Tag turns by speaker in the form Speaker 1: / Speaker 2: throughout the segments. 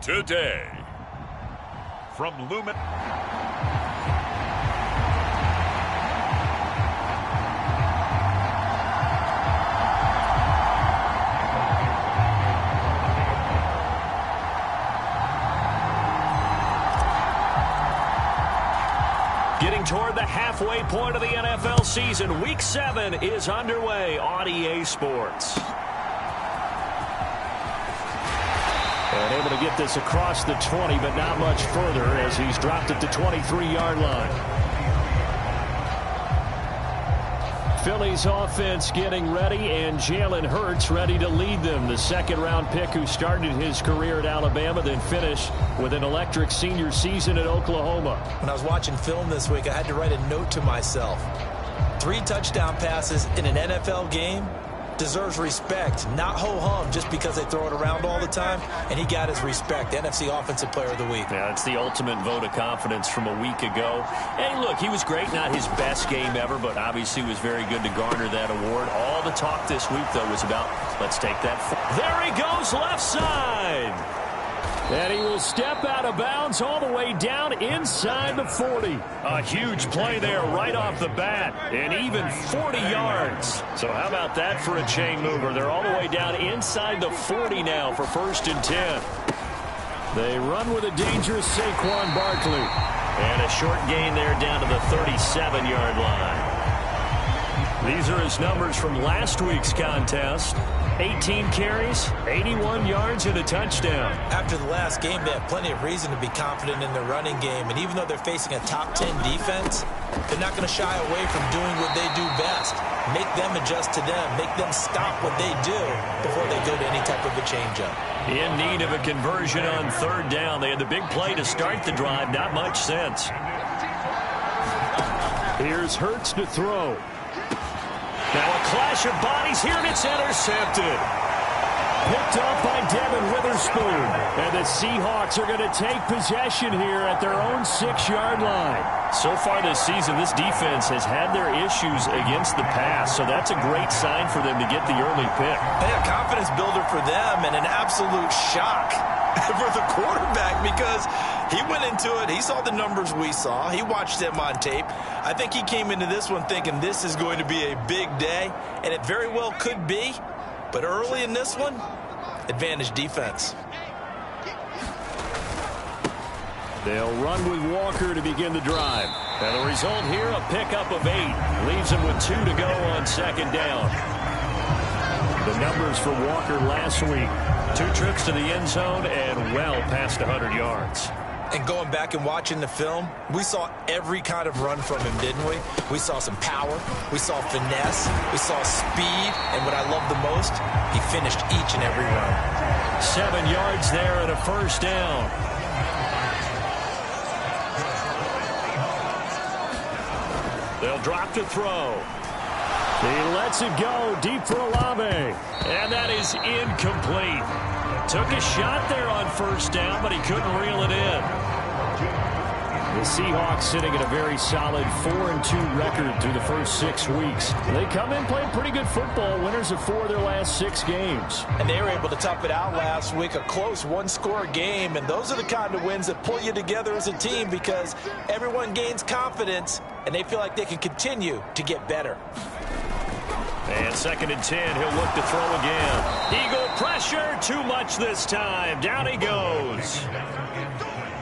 Speaker 1: Today, from Lumen. Getting toward the halfway point of the NFL season, Week 7 is underway on EA Sports. And able to get this across the 20, but not much further as he's dropped it to 23-yard line. Philly's offense getting ready, and Jalen Hurts ready to lead them. The second-round pick who started his career at Alabama, then finished with an electric senior season at Oklahoma.
Speaker 2: When I was watching film this week, I had to write a note to myself. 3 touchdown passes in an NFL game deserves respect, not ho-hum just because they throw it around all the time, and he got his respect. NFC Offensive Player of the Week.
Speaker 1: Yeah, it's the ultimate vote of confidence from a week ago. Hey, look, he was great, not his best game ever, but obviously was very good to garner that award. All the talk this week, though, was about, let's take that. There he goes, left side. And he will step out of bounds all the way down inside the 40. A huge play there right off the bat, and even 40 yards. So how about that for a chain mover? They're all the way down inside the 40 now for 1st and 10. They run with a dangerous Saquon Barkley. And a short gain there down to the 37-yard line. These are his numbers from last week's contest. 18 carries, 81 yards, and a touchdown.
Speaker 2: After the last game, they have plenty of reason to be confident in their running game. And even though they're facing a top 10 defense, they're not going to shy away from doing what they do best. Make them adjust to them. Make them stop what they do before they go to any type of a changeup.
Speaker 1: In need of a conversion on 3rd down. They had the big play to start the drive. Not much sense.
Speaker 3: Here's Hurts to throw.
Speaker 1: Now a clash of bodies here, and it's intercepted.
Speaker 3: Picked up by Devin Witherspoon. And the Seahawks are going to take possession here at their own 6-yard line.
Speaker 1: So far this season, this defense has had their issues against the pass, so that's a great sign for them to get the early pick.
Speaker 2: Hey, a confidence builder for them and an absolute shock for the quarterback because he went into it. He saw the numbers we saw. He watched them on tape. I think he came into this one thinking this is going to be a big day, and it very well could be. But early in this one, advantage defense.
Speaker 3: They'll run with Walker to begin the drive.
Speaker 1: And the result here, a pickup of 8. Leaves him with 2 to go on 2nd down. The numbers for Walker last week. 2 trips to the end zone and well past 100 yards.
Speaker 2: And going back and watching the film, we saw every kind of run from him, didn't we? We saw some power, we saw finesse, we saw speed, and what I love the most, he finished each and every run.
Speaker 3: 7 yards there and a first down. They'll drop to throw. He lets it go deep for Olave. And that is incomplete. Took a shot there on first down, but he couldn't reel it in. The Seahawks sitting at a very solid 4-2 record through the first 6 weeks. They come in playing pretty good football, winners of 4 of their last 6 games.
Speaker 2: And they were able to tough it out last week, a close one-score game. And those are the kind of wins that pull you together as a team because everyone gains confidence and they feel like they can continue to get better.
Speaker 3: And 2nd and 10, he'll look to throw again. Eagle pressure, too much this time. Down he goes.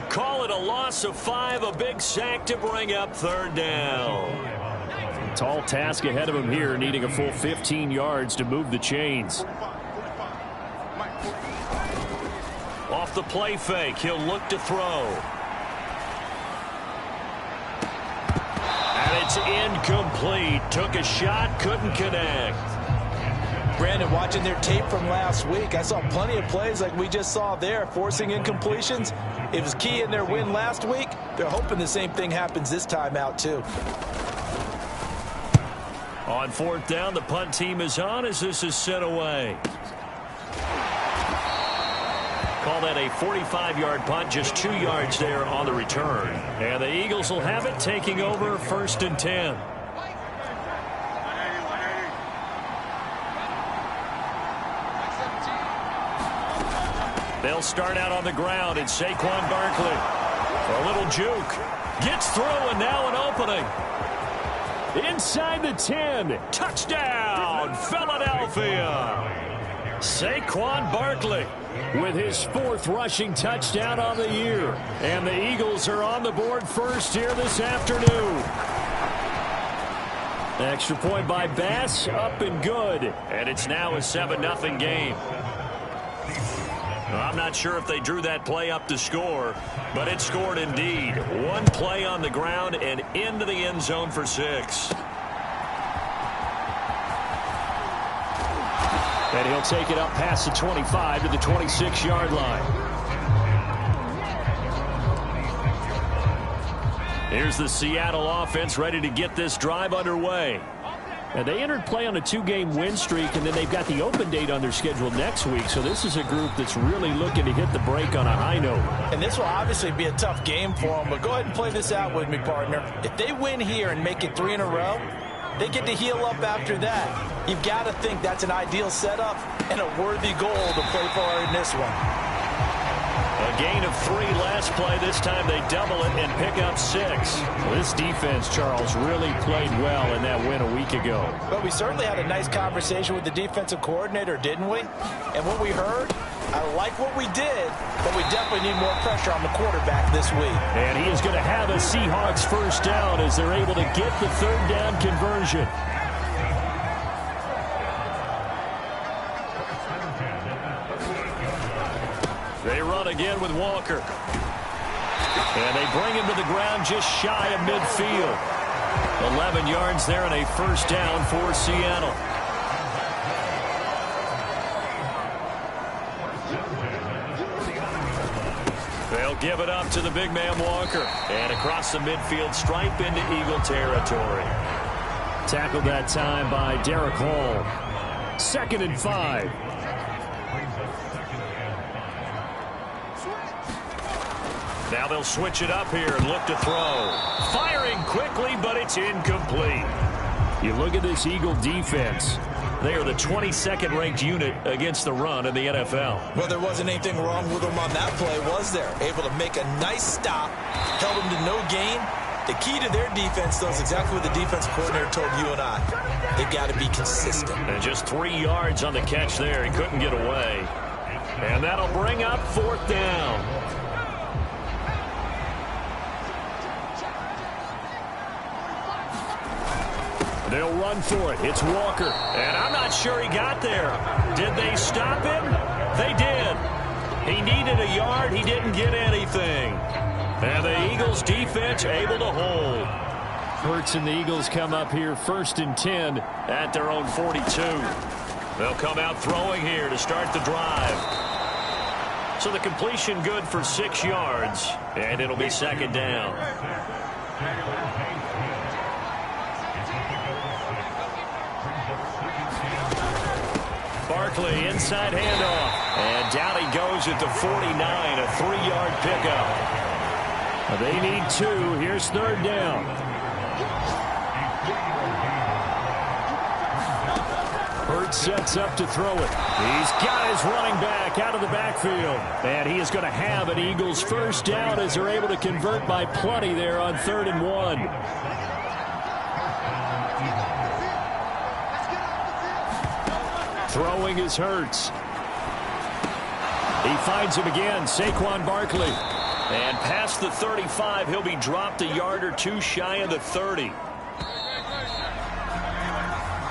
Speaker 3: Call it a loss of 5, a big sack to bring up 3rd down. Tall task ahead of him here, needing a full 15 yards to move the chains. Off the play fake, he'll look to throw. And it's incomplete. Took a shot, couldn't connect.
Speaker 2: Brandon, watching their tape from last week, I saw plenty of plays like we just saw there, forcing incompletions. It was key in their win last week. They're hoping the same thing happens this time out, too.
Speaker 3: On 4th down, the punt team is on as this is sent away. Call that a 45-yard punt, just 2 yards there on the return. And the Eagles will have it, taking over 1st and 10. They'll start out on the ground, and Saquon Barkley. A little juke. Gets through, and now an opening. Inside the 10. Touchdown, Philadelphia. Saquon Barkley with his 4th rushing touchdown on the year. And the Eagles are on the board first here this afternoon. Extra point by Bass, up and good. And it's now a 7-0 game. I'm not sure if they drew that play up to score, but it scored indeed. One play on the ground and into the end zone for 6. And he'll take it up past the 25 to the 26-yard line. Here's the Seattle offense ready to get this drive underway. And they entered play on a 2-game win streak, and then they've got the open date on their schedule next week. So this is a group that's really looking to hit the break on a high note.
Speaker 2: And this will obviously be a tough game for them, but go ahead and play this out with me, partner. If they win here and make it 3 in a row, they get to heal up after that. You've got to think that's an ideal setup and a worthy goal to play for in this one.
Speaker 3: A gain of 3 last play. This time they double it and pick up 6. Well, this defense, Charles, really played well in that win a week ago.
Speaker 2: But we certainly had a nice conversation with the defensive coordinator, didn't we? And what we heard, I like what we did, but we definitely need more pressure on the quarterback this week.
Speaker 3: And he is going to have a Seahawks first down as they're able to get the 3rd down conversion. They run again with Walker. And they bring him to the ground just shy of midfield. 11 yards there and a first down for Seattle. They'll give it up to the big man Walker. And across the midfield stripe into Eagle territory. Tackled that time by Derek Hall. 2nd and 5. Now they'll switch it up here and look to throw. Firing quickly, but it's incomplete. You look at this Eagle defense. They are the 22nd ranked unit against the run in the NFL.
Speaker 2: Well, there wasn't anything wrong with them on that play, was there? Able to make a nice stop, held them to no gain. The key to their defense, though, is exactly what the defense coordinator told you and I. They got to be consistent.
Speaker 3: And just 3 yards on the catch there. He couldn't get away. And that'll bring up 4th down. They'll run for it. It's Walker. And I'm not sure he got there. Did they stop him? They did. He needed a yard. He didn't get anything. And the Eagles defense able to hold. Hurts and the Eagles come up here 1st and 10
Speaker 1: at their own 42. They'll come out throwing here to start the drive. So the completion good for 6 yards, and it'll be 2nd down. Barkley inside handoff, and down he goes at the 49, a 3-yard pickup.
Speaker 3: They need 2. Here's 3rd down. Hurts sets up to throw it. He's got his running back out of the backfield. And he is going to have an Eagles 1st down as they're able to convert by plenty there on 3rd and 1. Throwing is Hurts. He finds him again, Saquon Barkley.
Speaker 1: And past the 35, he'll be dropped a yard or 2 shy of the 30.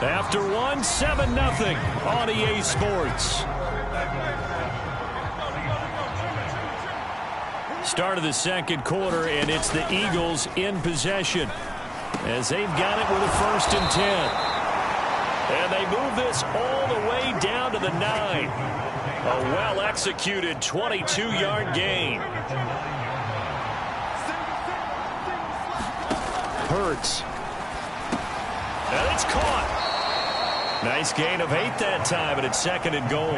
Speaker 3: After 1, 7-0 on EA Sports. Start of the 2nd quarter, and it's the Eagles in possession as they've got it with a 1st and 10.
Speaker 1: And they move this all the way down to the 9. A well-executed 22-yard gain.
Speaker 3: Hurts.
Speaker 1: And it's caught.
Speaker 3: Nice gain of 8 that time, and it's 2nd and goal.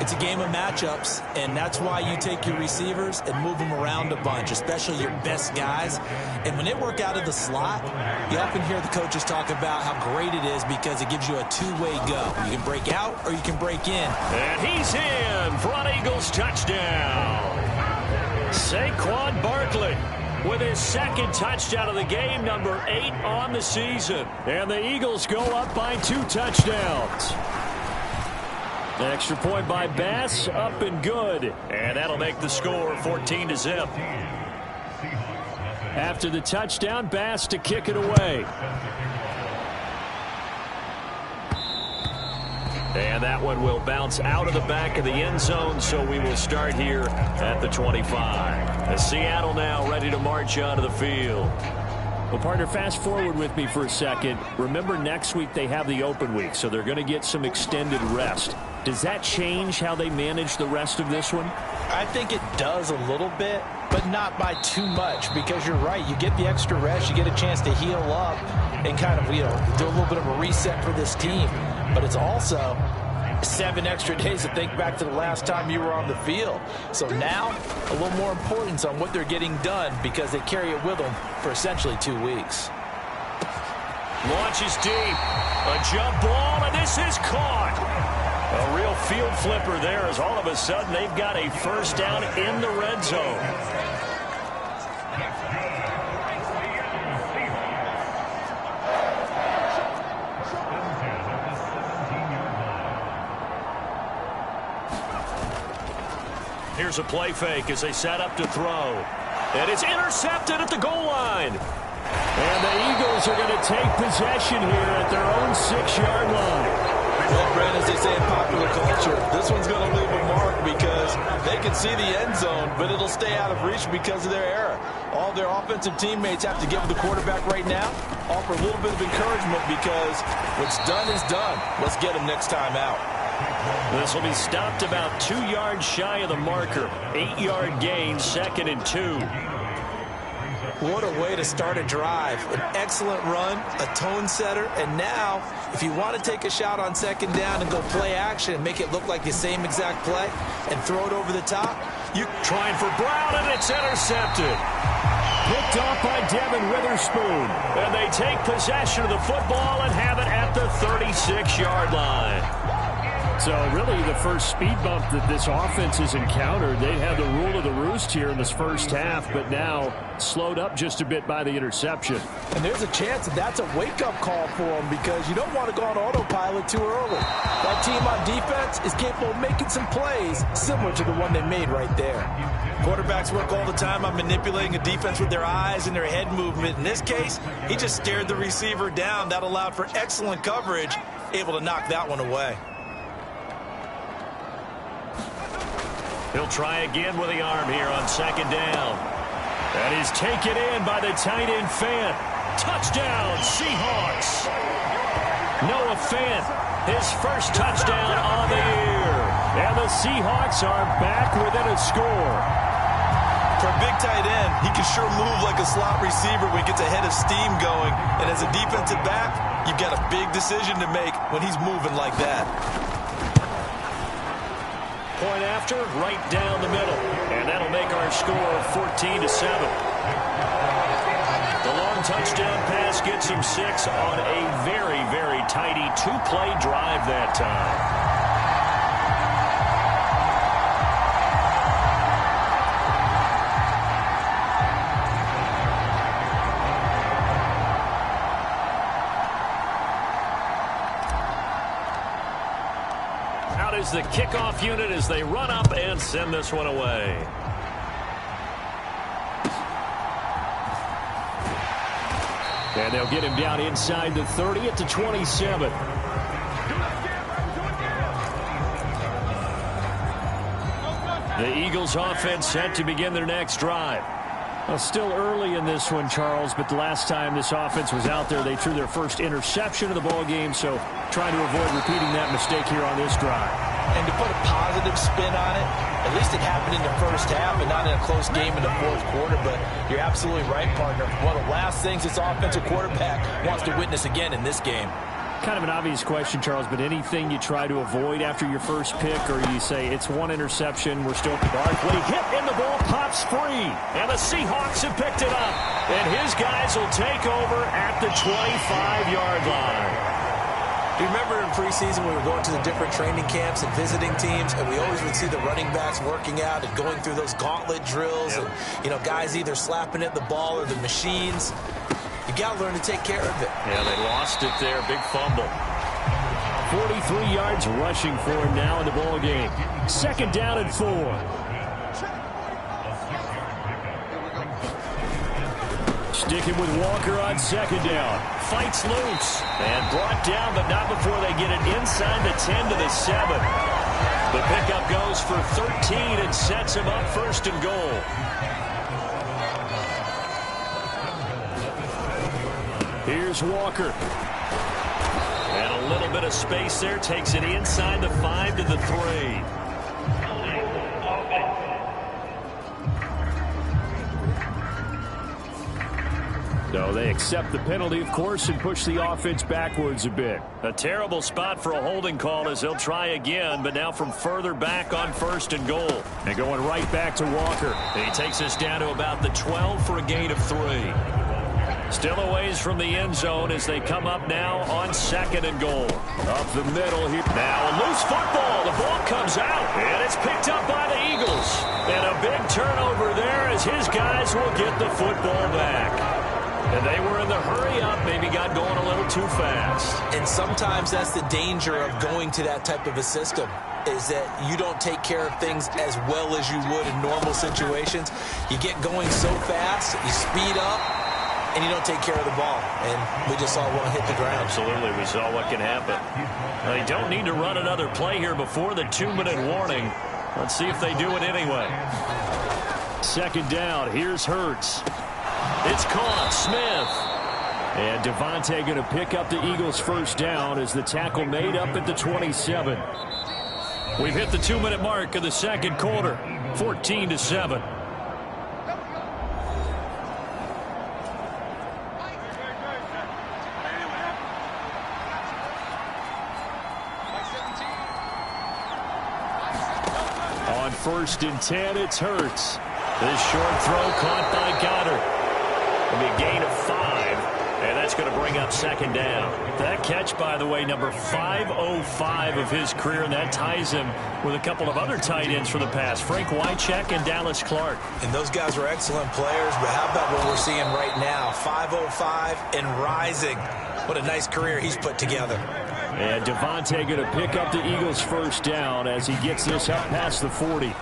Speaker 2: It's a game of matchups, and that's why you take your receivers and move them around a bunch, especially your best guys. And when they work out of the slot, you often hear the coaches talk about how great it is because it gives you a two-way go. You can break out or you can break in.
Speaker 1: And he's in for an Eagles touchdown. Saquon Barkley with his 2nd touchdown of the game, number 8 on the season.
Speaker 3: And the Eagles go up by 2 touchdowns. The extra point by Bass, up and good.
Speaker 1: And that'll make the score 14-0.
Speaker 3: After the touchdown, Bass to kick it away.
Speaker 1: And that one will bounce out of the back of the end zone, so we will start here at the 25. As Seattle now ready to march onto the field.
Speaker 3: Well, partner, fast forward with me for a second. Remember, next week they have the open week, so they're going to get some extended rest. Does that change how they manage the rest of this one?
Speaker 2: I think it does a little bit, but not by too much, because you're right. You get the extra rest. You get a chance to heal up and kind of, do a little bit of a reset for this team. But it's also 7 extra days to think back to the last time you were on the field. So now, a little more importance on what they're getting done because they carry it with them for essentially 2 weeks.
Speaker 1: Launches deep. A jump ball, and this is caught. A real field flipper there as all of a sudden they've got a 1st down in the red zone. Here's a play fake as they set up to throw. And it's intercepted at the goal line.
Speaker 3: And the Eagles are going to take possession here at their own 6-yard line.
Speaker 2: Well, Brent, as they say in popular culture, this one's going to leave a mark because they can see the end zone, but it'll stay out of reach because of their error. All their offensive teammates have to give the quarterback right now, offer a little bit of encouragement because what's done is done. Let's get him next time out.
Speaker 1: This will be stopped about 2 yards shy of the marker. 8-yard gain, 2nd and 2.
Speaker 2: What a way to start a drive. An excellent run, a tone setter, and now, if you want to take a shot on 2nd down and go play action and make it look like the same exact play and throw it over the top,
Speaker 1: you're trying for Brown, and it's intercepted.
Speaker 3: Picked off by Devin Witherspoon.
Speaker 1: And they take possession of the football and have it at the 36-yard line.
Speaker 3: So really the first speed bump that this offense has encountered. They had the rule of the roost here in this first half, but now slowed up just a bit by the interception.
Speaker 2: And there's a chance that that's a wake-up call for them because you don't want to go on autopilot too early. That team on defense is capable of making some plays similar to the one they made right there. Quarterbacks work all the time on manipulating a defense with their eyes and their head movement. In this case, he just stared the receiver down. That allowed for excellent coverage, able to knock that one away.
Speaker 1: He'll try again with the arm here on 2nd down.
Speaker 3: And he's taken in by the tight end Fant. Touchdown, Seahawks. Noah Fant, his first touchdown on the year. And the Seahawks are back within a score.
Speaker 2: For a big tight end, he can sure move like a slot receiver when he gets a head of steam going. And as a defensive back, you've got a big decision to make when he's moving like that.
Speaker 3: Point after, right down the middle. And that'll make our score 14-7. The long touchdown pass gets him 6 on a very, very tidy two-play drive that time. Out is the kickoff unit as they run up and send this one away. And they'll get him down inside the 30 at the 27. The Eagles offense set to begin their next drive. Well, still early in this one, Charles, but the last time this offense was out there, they threw their first interception of the ball game, so trying to avoid repeating that mistake here on this drive.
Speaker 2: And to put a positive spin on it, at least it happened in the first half and not in a close game in the fourth quarter, but you're absolutely right, partner. One of the last things this offensive quarterback wants to witness again in this game.
Speaker 3: Kind of an obvious question, Charles, but anything you try to avoid after your first pick, or you say it's one interception, we're still Barkley hit and the ball pops free, and the Seahawks have picked it up, and his guys will take over at the 25-yard line.
Speaker 2: Do you remember in preseason we were going to the different training camps and visiting teams, and we always would see the running backs working out and going through those gauntlet drills, and guys either slapping at the ball or the machines. You got to learn to take care of it.
Speaker 3: Yeah, they lost it there. Big fumble. 43 yards rushing for him now in the ball game. 2nd down and 4. Sticking with Walker on 2nd down. Fights loose. And brought down, but not before they get it inside the 10 to the 7. The pickup goes for 13 and sets him up 1st and goal. Here's Walker. And a little bit of space there. Takes it inside the 5 to the 3. So they accept the penalty, of course, and push the offense backwards a bit. A terrible spot for a holding call as they'll try again, but now from further back on 1st and goal. And going right back to Walker. And he takes us down to about the 12 for a gain of 3. Still a ways from the end zone as they come up now on 2nd and goal. Up the middle here. Now a loose football. The ball comes out, and it's picked up by the Eagles. And a big turnover there as his guys will get the football back. And they were in the hurry up, maybe got going a little too fast.
Speaker 2: And sometimes that's the danger of going to that type of a system, is that you don't take care of things as well as you would in normal situations. You get going so fast, you speed up, and you don't take care of the ball. And we just saw one hit the ground.
Speaker 3: Absolutely, we saw what can happen. They don't need to run another play here before the 2-minute warning. Let's see if they do it anyway. 2nd down, here's Hurts. It's caught, Smith. And Devontae going to pick up the Eagles' 1st down as the tackle made up at the 27. We've hit the 2-minute mark of the 2nd quarter, 14-7. On 1st and 10, it's Hurts. This short throw caught by Goddard. It'll be a gain of 5, and that's going to bring up 2nd down. That catch, by the way, number 505 of his career, and that ties him with a couple of other tight ends for the past, Frank Wycheck and Dallas Clark.
Speaker 2: And those guys were excellent players, but how about what we're seeing right now? 505 and rising. What a nice career he's put together.
Speaker 3: And Devontae going to pick up the Eagles' 1st down as he gets this up past the 40.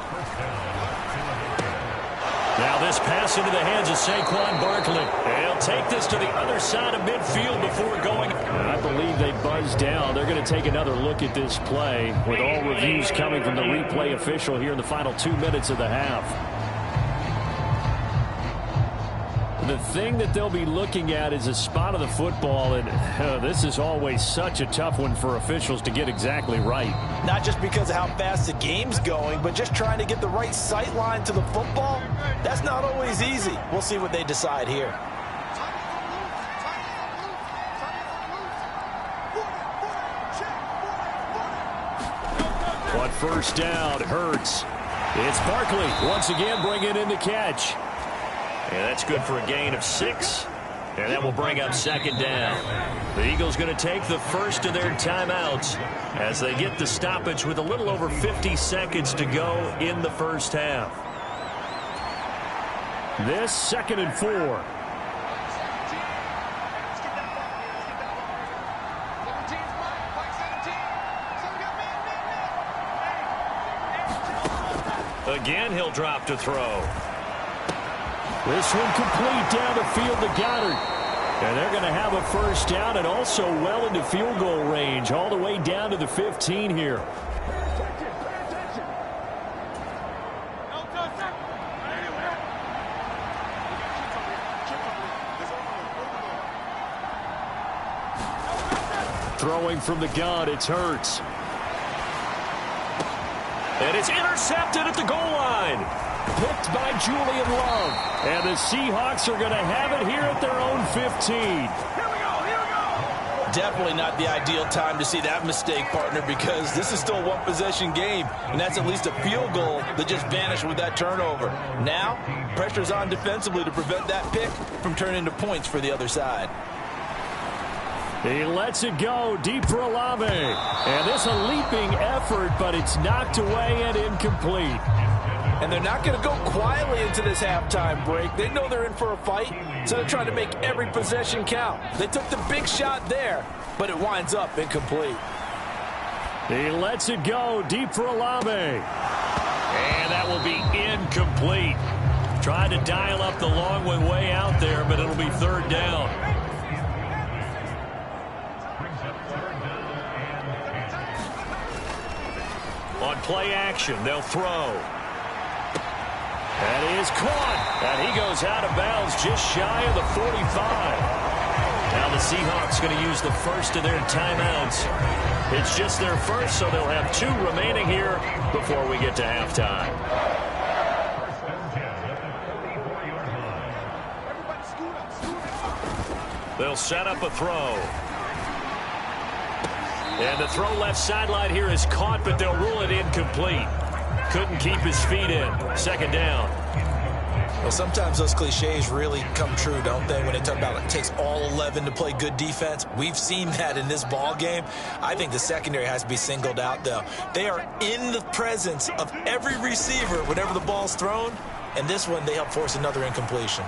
Speaker 3: Now this pass into the hands of Saquon Barkley. And he'll take this to the other side of midfield before going. And I believe they buzzed down. They're going to take another look at this play with all reviews coming from the replay official here in the final 2 minutes of the half. The thing that they'll be looking at is a spot of the football, and this is always such a tough one for officials to get exactly right.
Speaker 2: Not just because of how fast the game's going, but just trying to get the right sight line to the football. That's not always easy. We'll see what they decide here.
Speaker 3: On first down, Hurts. It's Barkley once again bringing in the catch.
Speaker 1: Yeah, that's good for a gain of 6. And that will bring up second down. The Eagles going to take the first of their timeouts as they get the stoppage with a little over 50 seconds to go in the first half.
Speaker 3: This 2nd and 4.
Speaker 1: Again, he'll drop to throw.
Speaker 3: This one complete down the field to Goddard. And they're going to have a first down and also well into field goal range all the way down to the 15 here. Throwing from the gun, it's Hurts.
Speaker 1: And it's intercepted at the goal line.
Speaker 3: Picked by Julian Love. And the Seahawks are going to have it here at their own 15.
Speaker 2: Definitely not the ideal time to see that mistake, partner, because this is still a one-possession game, and that's at least a field goal that just vanished with that turnover. Now, pressure's on defensively to prevent that pick from turning into points for the other side.
Speaker 3: He lets it go deep for Olave. And this a leaping effort, but it's knocked away and incomplete.
Speaker 2: And they're not going to go quietly into this halftime break. They know they're in for a fight, so they're trying to make every possession count. They took the big shot there, but it winds up incomplete.
Speaker 3: He lets it go deep for Olave.
Speaker 1: And that will be incomplete. Tried to dial up the long one way out there, but it'll be third down. On play action, they'll throw.
Speaker 3: That is caught.
Speaker 1: And he goes out of bounds just shy of the 45. Now the Seahawks going to use the first of their timeouts. It's just their first, so they'll have 2 remaining here before we get to halftime. They'll set up a throw. And the throw left sideline here is caught, but they'll rule it incomplete. Couldn't keep his feet in. Second down.
Speaker 2: Well, sometimes those cliches really come true, don't they? When they talk about it takes all 11 to play good defense. We've seen that in this ball game. I think the secondary has to be singled out, though. They are in the presence of every receiver whenever the ball's thrown. And this one, they help force another incompletion.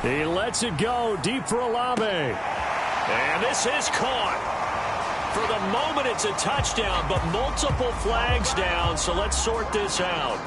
Speaker 3: He lets it go deep for Olave.
Speaker 1: And this is caught. For the moment, it's a touchdown, but multiple flags down, so let's sort this out.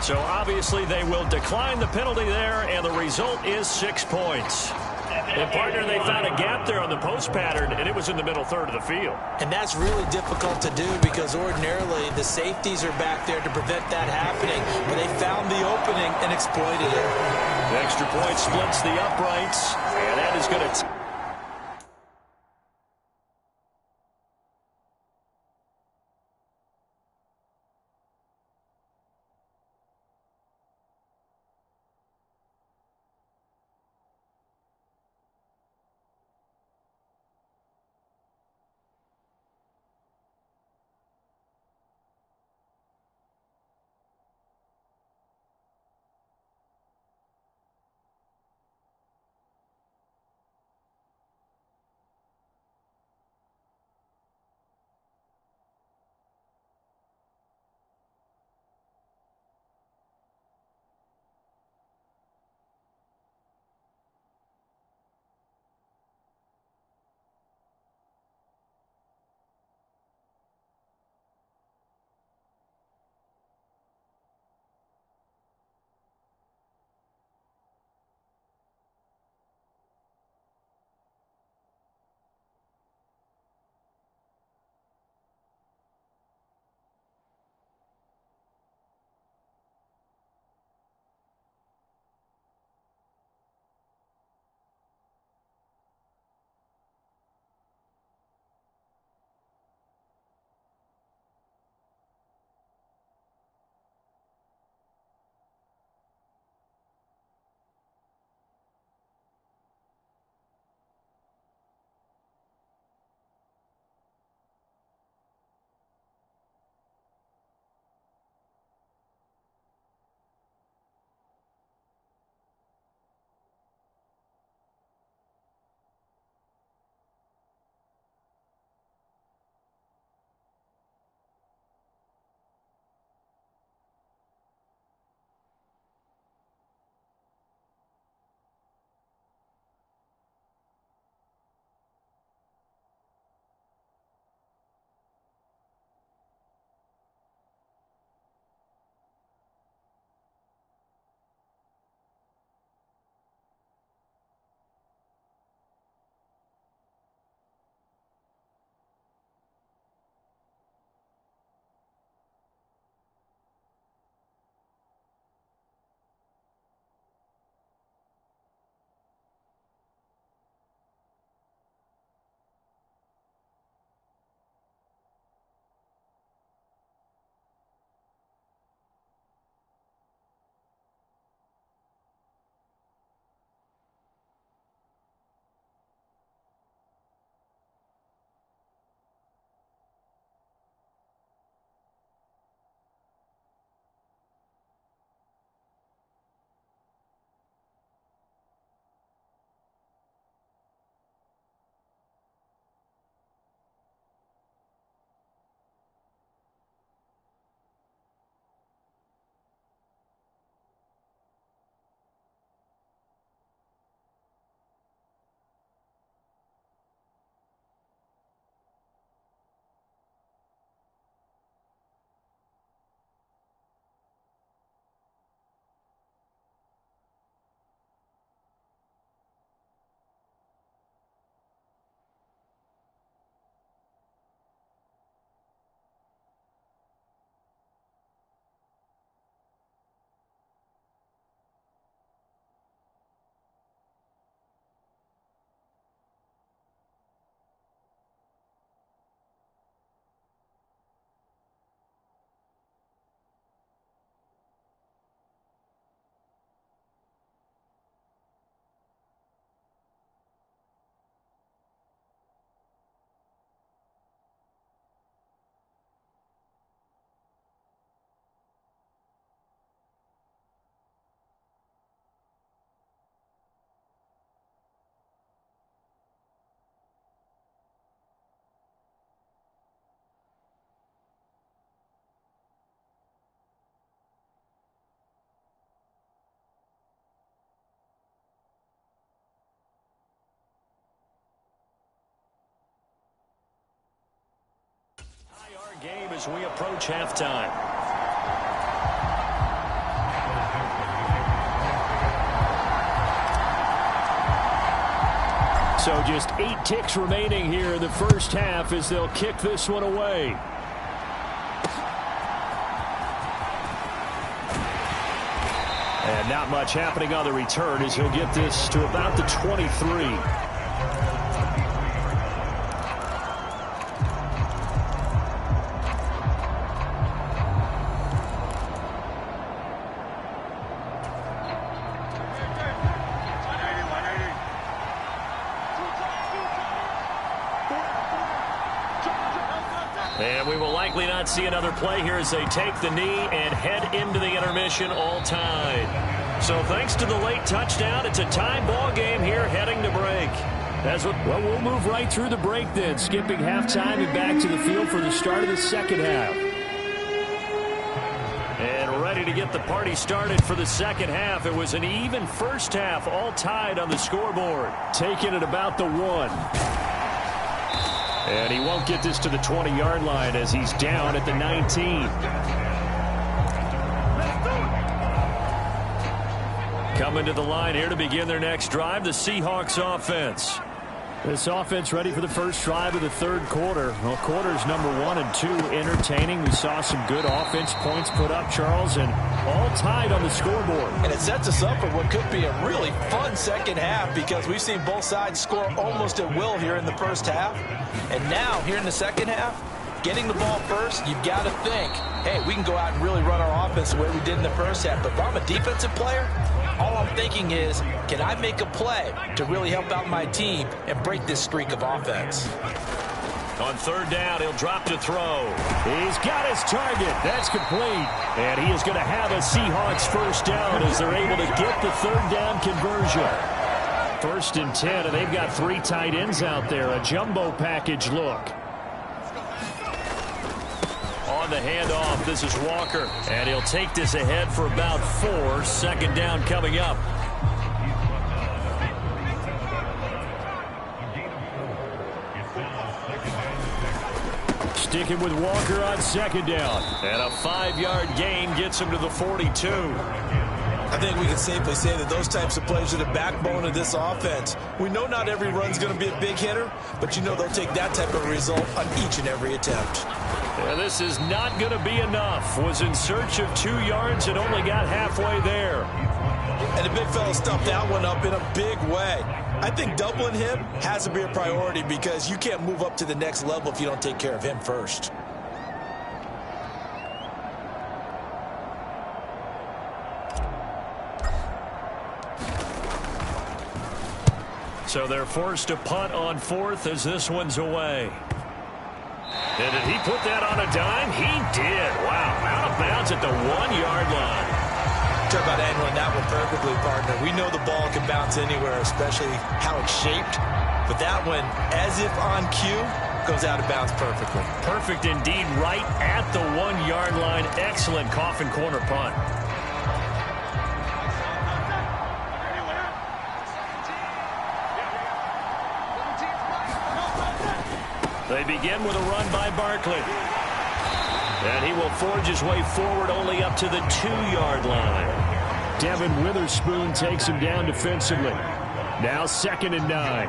Speaker 1: So obviously they will decline the penalty there, and the result is 6 points. And partner, they found a gap there on the post pattern, and it was in the middle third of the field.
Speaker 2: And that's really difficult to do because ordinarily the safeties are back there to prevent that happening. But they found the opening and exploited it.
Speaker 1: The extra point splits the uprights, and that is going to...
Speaker 3: as we approach halftime. So just 8 ticks remaining here in the first half as they'll kick this one away. And not much happening on the return as he'll get this to about the 23. And we will likely not see another play here as they take the knee and head into the intermission all tied. So thanks to the late touchdown, it's a tie ball game here heading to break. Well, we'll move right through the break then, skipping halftime and back to the field for the start of the second half. And ready to get the party started for the second half. It was an even first half, all tied on the scoreboard. Taken at about the 1. And he won't get this to the 20-yard line as he's down at the 19. Coming to the line here to begin their next drive, the Seahawks offense. This offense ready for the first drive of the third quarter. Well, quarters number 1 and 2 entertaining. We saw some good offense points put up, Charles, and all tied on the scoreboard.
Speaker 2: And it sets us up for what could be a really fun second half because we've seen both sides score almost at will here in the first half. And now, here in the second half, getting the ball first, you've got to think, hey, we can go out and really run our offense the way we did in the first half. But if I'm a defensive player, all I'm thinking is, can I make a play to really help out my team and break this streak of offense?
Speaker 1: On third down, he'll drop to throw.
Speaker 3: He's got his target. That's complete. And he is going to have a Seahawks first down as they're able to get the third down conversion. 1st and 10, and they've got 3 tight ends out there. A jumbo package look.
Speaker 1: On the handoff, this is Walker. And he'll take this ahead for about 4. Second down coming up.
Speaker 3: Sticking with Walker on second down.
Speaker 1: And a 5-yard gain gets him to the 42.
Speaker 2: I think we can safely say that those types of plays are the backbone of this offense. We know not every run's going to be a big hitter, but you know they'll take that type of result on each and every attempt.
Speaker 1: And this is not going to be enough. Was in search of 2 yards and only got halfway there.
Speaker 2: And the big fella stuffed that one up in a big way. I think doubling him has to be a priority because you can't move up to the next level if you don't take care of him first.
Speaker 1: So they're forced to punt on 4th as this one's away. And did he put that on a dime? He did. Wow, out of bounds at the 1-yard line.
Speaker 2: Talk about angling that one perfectly, partner. We know the ball can bounce anywhere, especially how it's shaped. But that one, as if on cue, goes out of bounds perfectly.
Speaker 1: Perfect indeed, right at the 1-yard line. Excellent coffin corner punt. They begin with a run by Barkley. And he will forge his way forward only up to the 2-yard line.
Speaker 3: Devin Witherspoon takes him down defensively. Now 2nd and 9.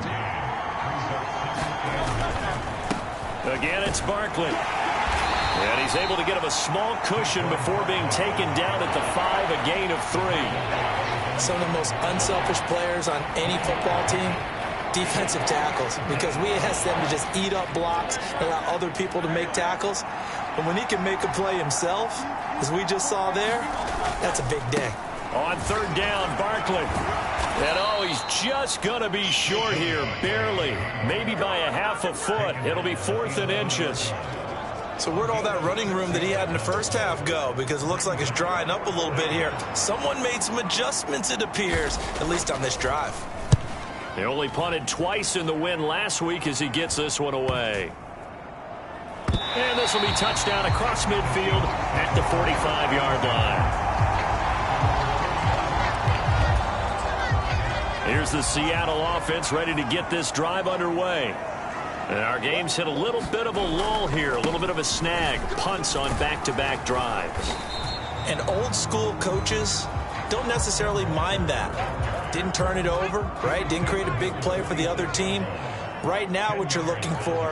Speaker 1: Again, it's Barkley. And he's able to get him a small cushion before being taken down at the 5, a gain of 3.
Speaker 2: Some of the most unselfish players on any football team, defensive tackles, because we ask them to just eat up blocks and allow other people to make tackles. But when he can make a play himself, as we just saw there, that's a big day.
Speaker 1: On 3rd down, Barkley. And oh, he's just going to be short here, barely. Maybe by a half a foot. It'll be 4th and inches.
Speaker 2: So where'd all that running room that he had in the first half go? Because it looks like it's drying up a little bit here. Someone made some adjustments, it appears, at least on this drive.
Speaker 1: They only punted twice in the win last week as he gets this one away. And this will be touchdown across midfield at the 45-yard line. Here's the Seattle offense ready to get this drive underway. And our game's hit a little bit of a lull here, a little bit of a snag. Punts on back-to-back drives.
Speaker 2: And old school coaches don't necessarily mind that. Didn't turn it over, right? Didn't create a big play for the other team. Right now what you're looking for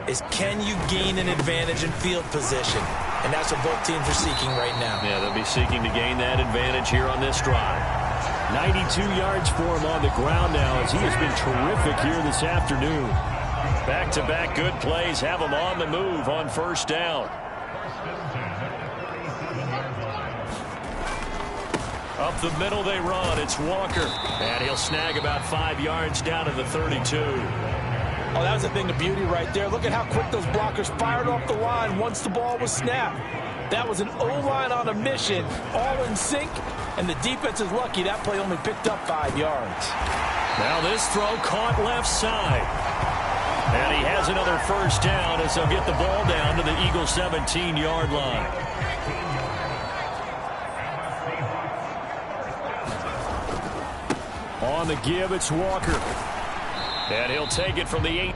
Speaker 2: is, can you gain an advantage in field position? And that's what both teams are seeking right now.
Speaker 1: Yeah, they'll be seeking to gain that advantage here on this drive.
Speaker 3: 92 yards for him on the ground now as he has been terrific here this afternoon.
Speaker 1: Back-to-back good plays have him on the move on first down. Up the middle they run. It's Walker. And he'll snag about 5 yards down to the 32.
Speaker 2: Oh, that was a thing of beauty right there. Look at how quick those blockers fired off the line once the ball was snapped. That was an O-line on a mission, all in sync, and the defense is lucky that play only picked up 5 yards.
Speaker 3: Now this throw caught left side.
Speaker 1: And he has another first down as they'll get the ball down to the Eagles' 17-yard line.
Speaker 3: On the give, it's Walker.
Speaker 1: And he'll take it from the 8.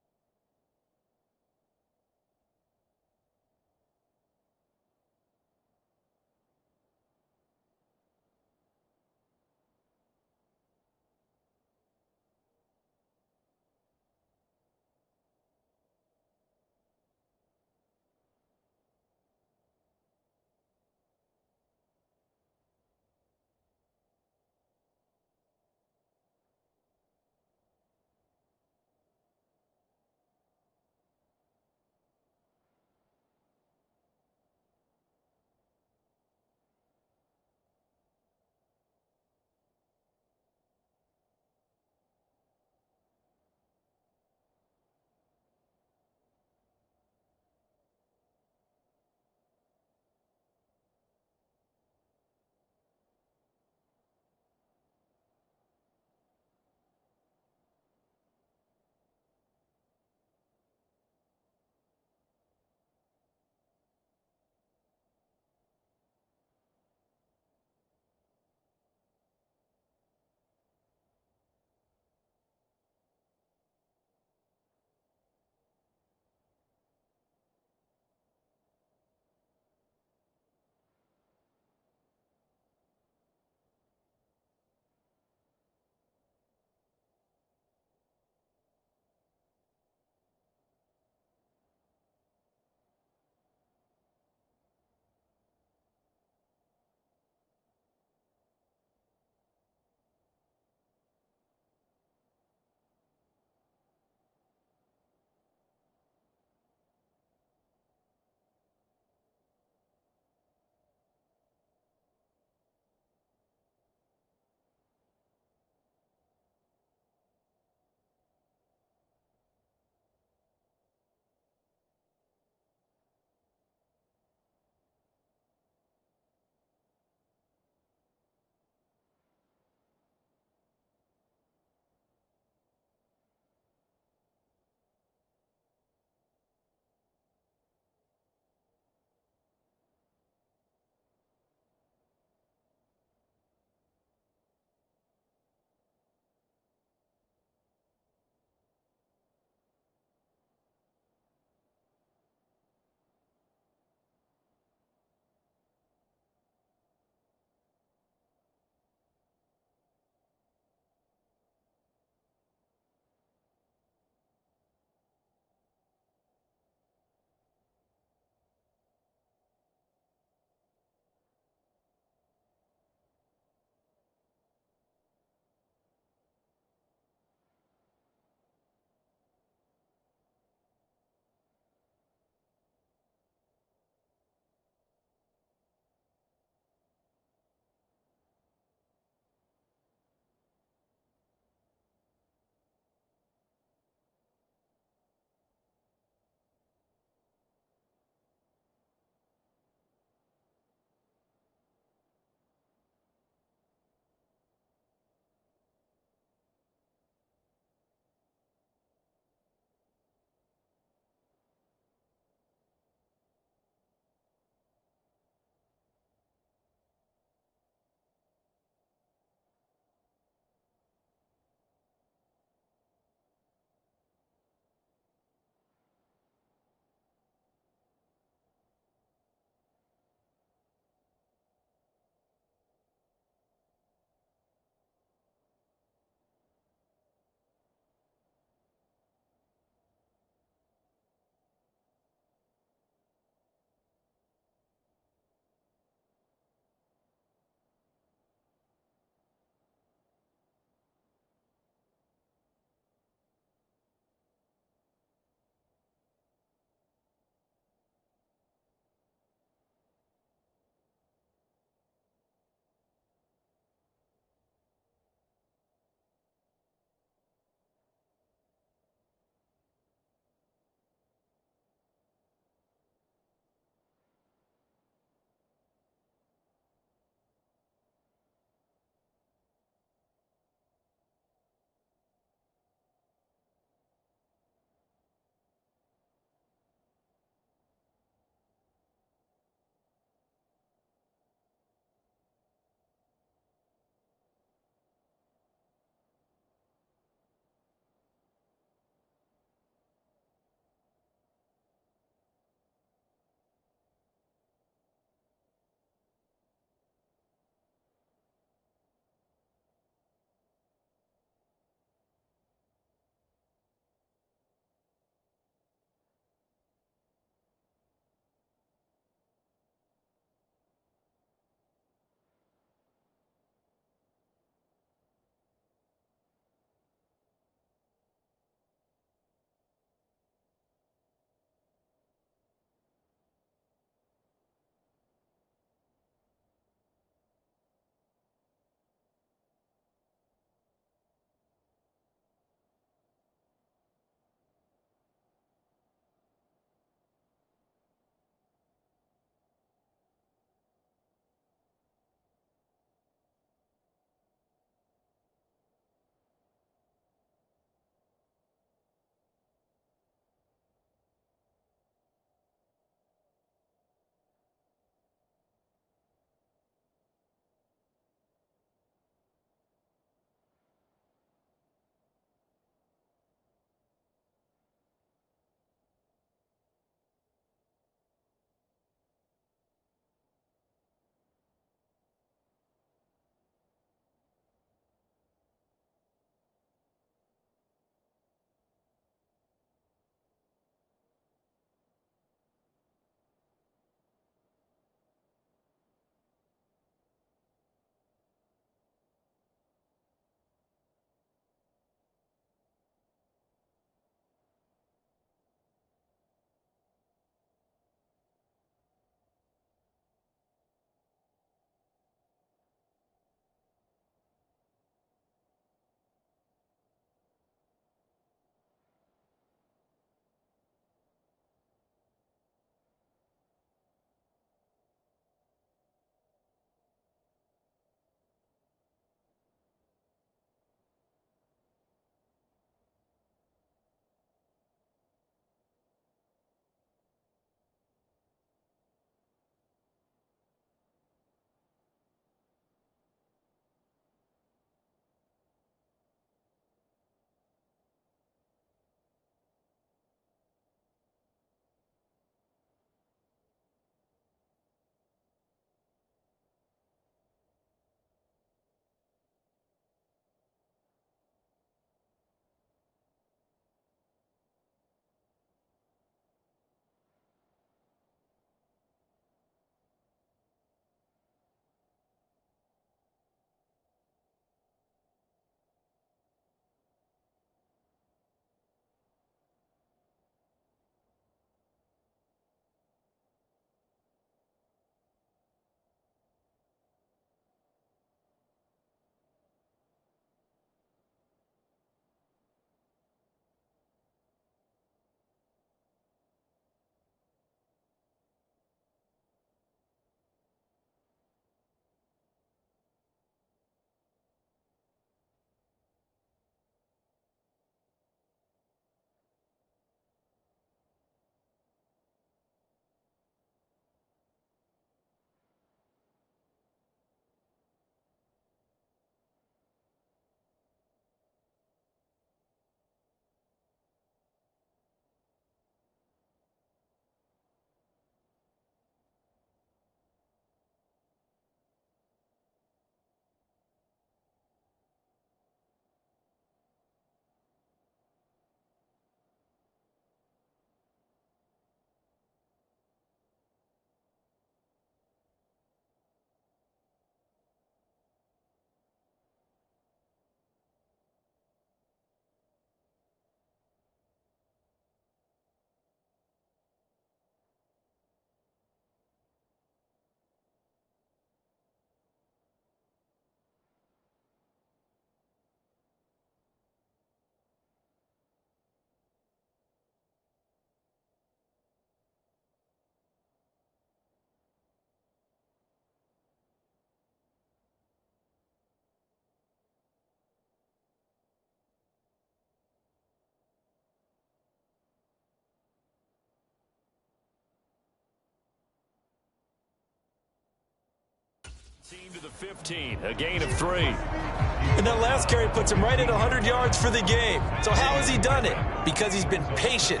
Speaker 3: Team to the 15, a gain of 3.
Speaker 2: And that last carry puts him right at 100 yards for the game. So how has he done it? Because he's been patient,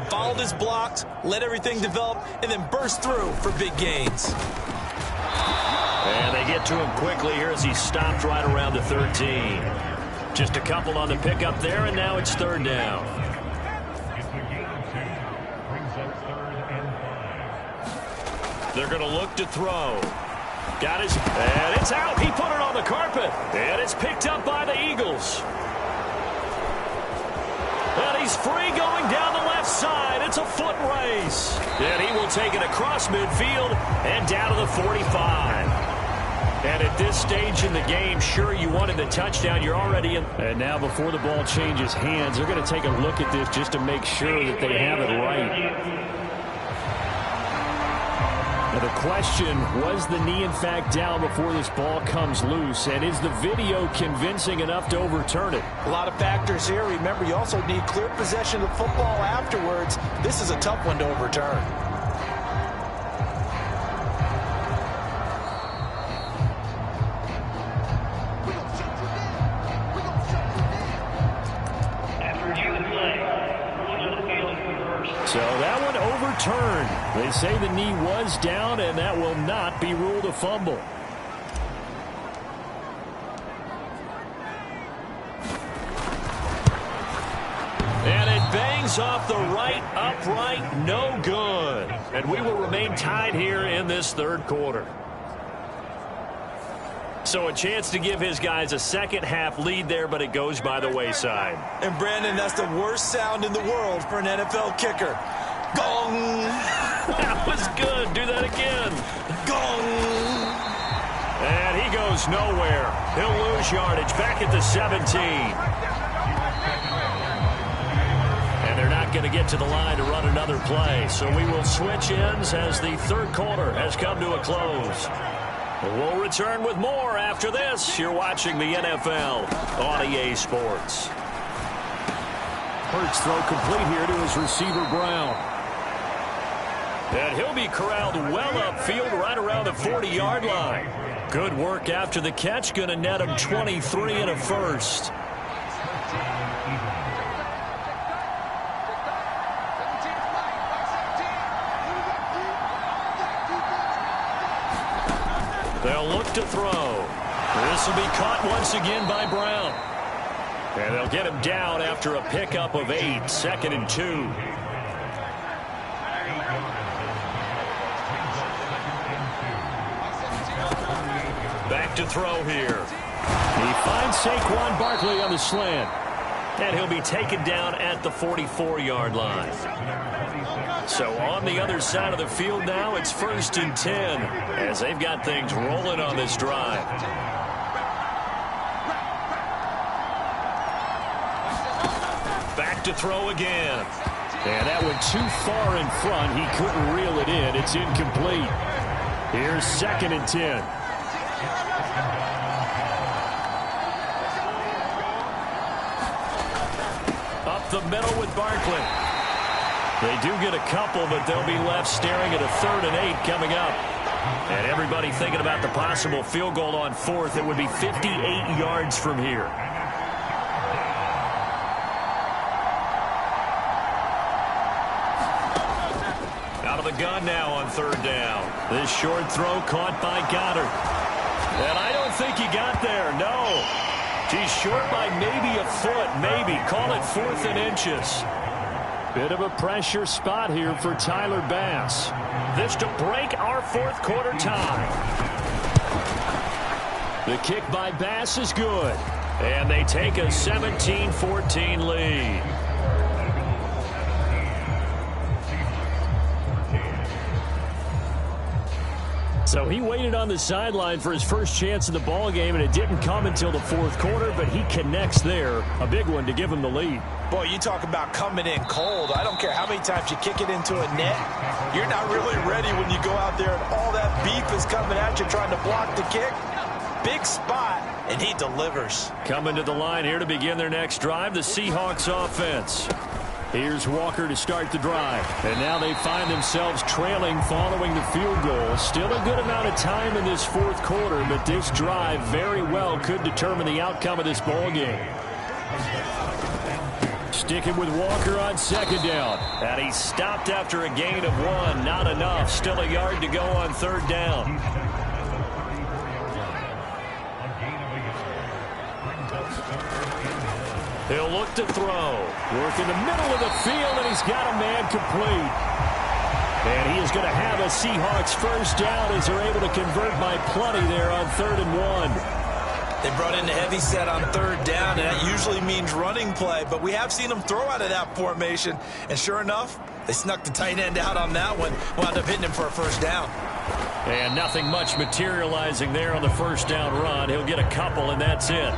Speaker 2: followed his blocks, let everything develop, and then burst through for big gains.
Speaker 1: And they get to him quickly here as he stopped right around the 13. Just a couple on the pickup there, and now it's 3rd down. They're going to look to throw. Got his, and it's out. He put it on the carpet, and it's picked up by the Eagles. And he's free going down the left side. It's a foot race. And he will take it across midfield and down to the 45. And at this stage in the game, sure, you wanted the touchdown. You're already in. And now before the ball changes hands, they're going to take a look at this just to make sure that they have it right. Now the question, was the knee in fact down before this ball comes loose? And is the video convincing enough to overturn it?
Speaker 2: A lot of factors here. Remember, you also need clear possession of football afterwards. This is a tough one to overturn.
Speaker 3: So that one overturned. They say the knee was down, and that will not be ruled a fumble. And it bangs off the right upright, no good. And we will remain tied here in this 3rd quarter. So a chance to give his guys a second-half lead there, but it goes by the wayside.
Speaker 2: And, Brandon, that's the worst sound in the world for an NFL kicker. Gong!
Speaker 1: That was good. Do that again.
Speaker 2: Gong!
Speaker 1: And he goes nowhere. He'll lose yardage back at the 17. And they're not going to get to the line to run another play. So we will switch ends as the 3rd quarter has come to a close. We'll return with more after this. You're watching the NFL on EA Sports.
Speaker 3: Hurts throw complete here to his receiver, Brown.
Speaker 1: And he'll be corralled well upfield right around the 40-yard line. Good work after the catch. Going to net him 23 and a first. They'll look to throw. This will be caught once again by Brown. And they'll get him down after a pickup of 8, 2nd and 2. Back to throw here. He finds Saquon Barkley on the slant. And he'll be taken down at the 44-yard line. So on the other side of the field now, it's 1st and 10 as they've got things rolling on this drive. Back to throw again. And that went too far in front. He couldn't reel it in. It's incomplete. Here's 2nd and 10. Up the middle with Barkley. They do get a couple, but they'll be left staring at a 3rd and 8 coming up. And everybody thinking about the possible field goal on 4th. It would be 58 yards from here. Out of the gun now on 3rd down. This short throw caught by Goddard. And I don't think he got there, no. He's short by maybe a foot, maybe. Call it 4th and inches. Bit of a pressure spot here for Tyler Bass. This to break our 4th quarter tie. The kick by Bass is good. And they take a 17-14 lead. So he waited on the sideline for his first chance in the ball game, and it didn't come until the 4th quarter, but he connects there. A big one to give him the lead.
Speaker 2: Boy, you talk about coming in cold. I don't care how many times you kick it into a net. You're not really ready when you go out there and all that beef is coming at you trying to block the kick. Big spot, and he delivers.
Speaker 1: Coming to the line here to begin their next drive, the Seahawks offense.
Speaker 3: Here's Walker to start the drive. And now they find themselves trailing following the field goal. Still a good amount of time in this fourth quarter, but this drive very well could determine the outcome of this ball game. Sticking with Walker on second down. And he stopped after a gain of 1. Not enough. Still a yard to go on third down. He'll look to throw. Work in the middle of the field, and he's got a man complete. And he is going to have a Seahawks first down as they're able to convert by plenty there on 3rd and 1.
Speaker 2: They brought in the heavy set on third down, and that usually means running play. But we have seen them throw out of that formation. And sure enough, they snuck the tight end out on that one. Wound up hitting him for a first down.
Speaker 3: And nothing much materializing there on the first down run. He'll get a couple, and that's it.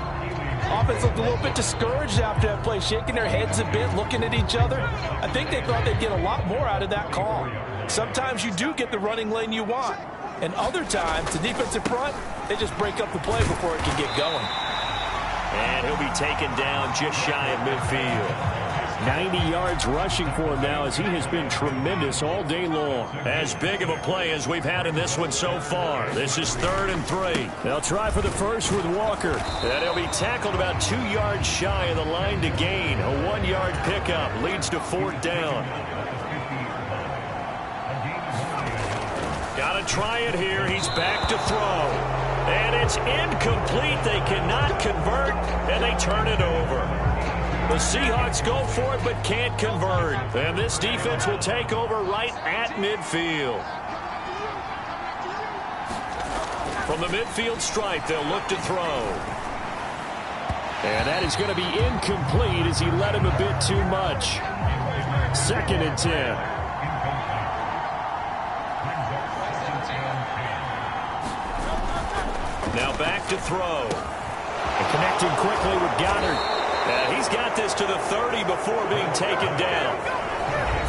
Speaker 4: Offense looked a little bit discouraged after that play, shaking their heads a bit, looking at each other. I think they thought they'd get a lot more out of that call. Sometimes you do get the running lane you want. And other times, the defensive front, they just break up the play before it can get going.
Speaker 3: And he'll be taken down just shy of midfield. 90 yards rushing for him now as he has been tremendous all day long. As big of a play as we've had in this one so far. This is 3rd and 3. They'll try for the first with Walker. And he'll be tackled about 2 yards shy of the line to gain. A 1-yard pickup leads to 4th down. Got to try it here. He's back to throw. And it's incomplete. They cannot convert, and they turn it over. The Seahawks go for it but can't convert. And this defense will take over right at midfield. From the midfield stripe, they'll look to throw. And that is going to be incomplete as he led him a bit too much. 2nd and 10. Now back to throw. And connecting quickly with Goddard. And he's got this to the 30 before being taken down.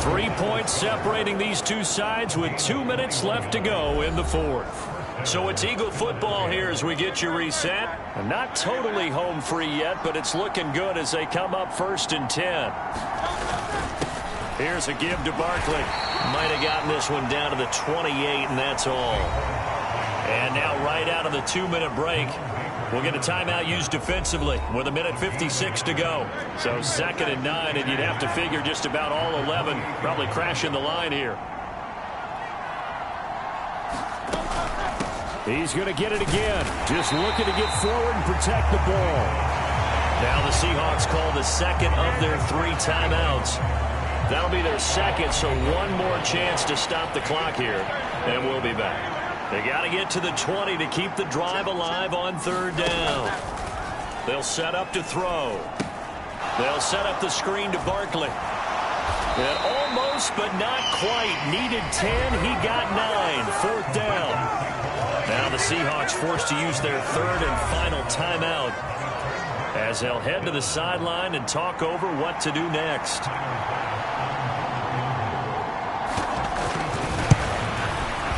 Speaker 3: 3 points separating these two sides with 2 minutes left to go in the fourth. So it's Eagle football here as we get you reset. And not totally home free yet, but it's looking good as they come up 1st and 10. Here's a give to Barkley. Might have gotten this one down to the 28, and that's all. And now right out of the 2-minute break, we'll get a timeout used defensively with 1:56 to go. So 2nd and 9, and you'd have to figure just about all 11 probably crashing the line here. He's going to get it again. Just looking to get forward and protect the ball. Now the Seahawks call the 2nd of their 3 timeouts. That'll be their 2nd, so one more chance to stop the clock here, and we'll be back. They got to get to the 20 to keep the drive alive on 3rd down. They'll set up to throw. They'll set up the screen to Barkley. And almost, but not quite. Needed 10. He got 9. 4th down. Now the Seahawks forced to use their 3rd and final timeout as they'll head to the sideline and talk over what to do next.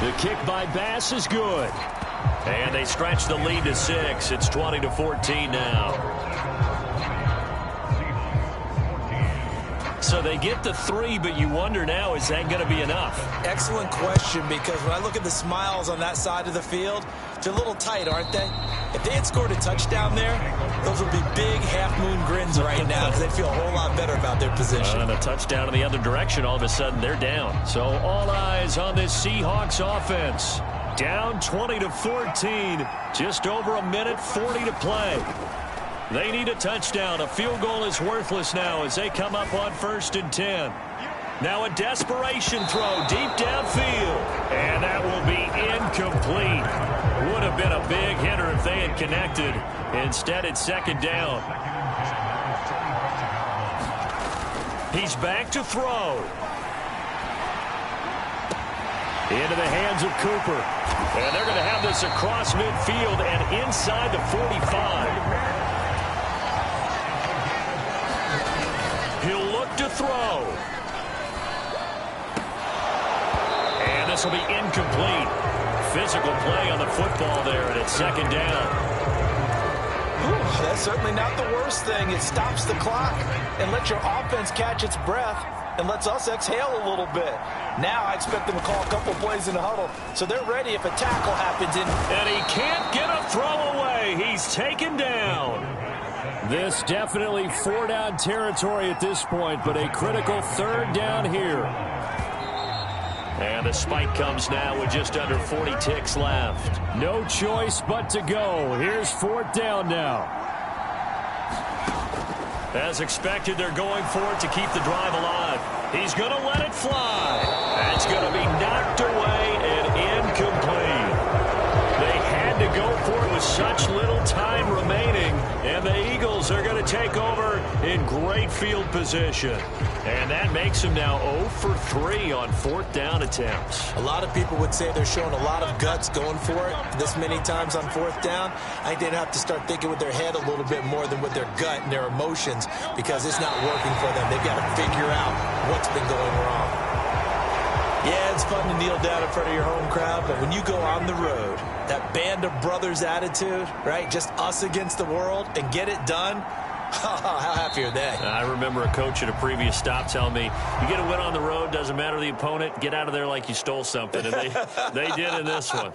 Speaker 3: The kick by Bass is good. And they stretch the lead to 6. It's 20-14 now. So they get the 3, but you wonder now, is that going to be enough?
Speaker 2: Excellent question, because when I look at the smiles on that side of the field, they're a little tight, aren't they? If they had scored a touchdown there, those would be big half-moon grins right now because they feel a whole lot better about their position.
Speaker 3: And a touchdown in the other direction, all of a sudden they're down. So all eyes on this Seahawks offense. Down 20-14, just over 1:40 to play. They need a touchdown. A field goal is worthless now as they come up on 1st and 10. Now a desperation throw deep downfield. And that will be incomplete. Would have been a big hitter if they had connected. Instead, it's 2nd down. He's back to throw. Into the hands of Cooper. And they're going to have this across midfield and inside the 45. He'll look to throw. And this will be incomplete. Physical play on the football there, and it's 2nd down.
Speaker 2: Who
Speaker 4: That's certainly not the worst thing. It stops the clock and lets your offense catch its breath and lets us exhale a little bit. Now I expect them to call a couple plays in the huddle so they're ready if a tackle happens.
Speaker 3: And he can't get a throw away. He's taken down. This definitely 4-down territory at this point, but a critical 3rd down here.
Speaker 1: And the spike comes now with just under 40 ticks left.
Speaker 3: No choice but to go. Here's 4th down now.
Speaker 1: As expected, they're going for it to keep the drive alive. He's going to let it fly. That's going to be knocked away and incomplete. They had to go for it with such little time remaining, and the Eagles are going to take over in great field position. And that makes them now 0 for 3 on 4th down attempts.
Speaker 2: A lot of people would say they're showing a lot of guts going for it this many times on 4th down. I think they'd have to start thinking with their head a little bit more than with their gut and their emotions because it's not working for them. They've got to figure out what's been going wrong. Yeah, it's fun to kneel down in front of your home crowd, but when you go on the road, that band of brothers attitude, right, just us against the world, and get it done, how happy are they?
Speaker 1: I remember a coach at a previous stop telling me, you get a win on the road, doesn't matter the opponent, get out of there like you stole something. And they did in this one.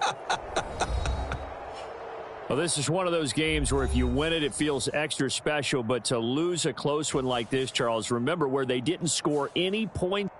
Speaker 3: Well, this is one of those games where if you win it, it feels extra special. But to lose a close one like this, Charles, remember where they didn't score any points.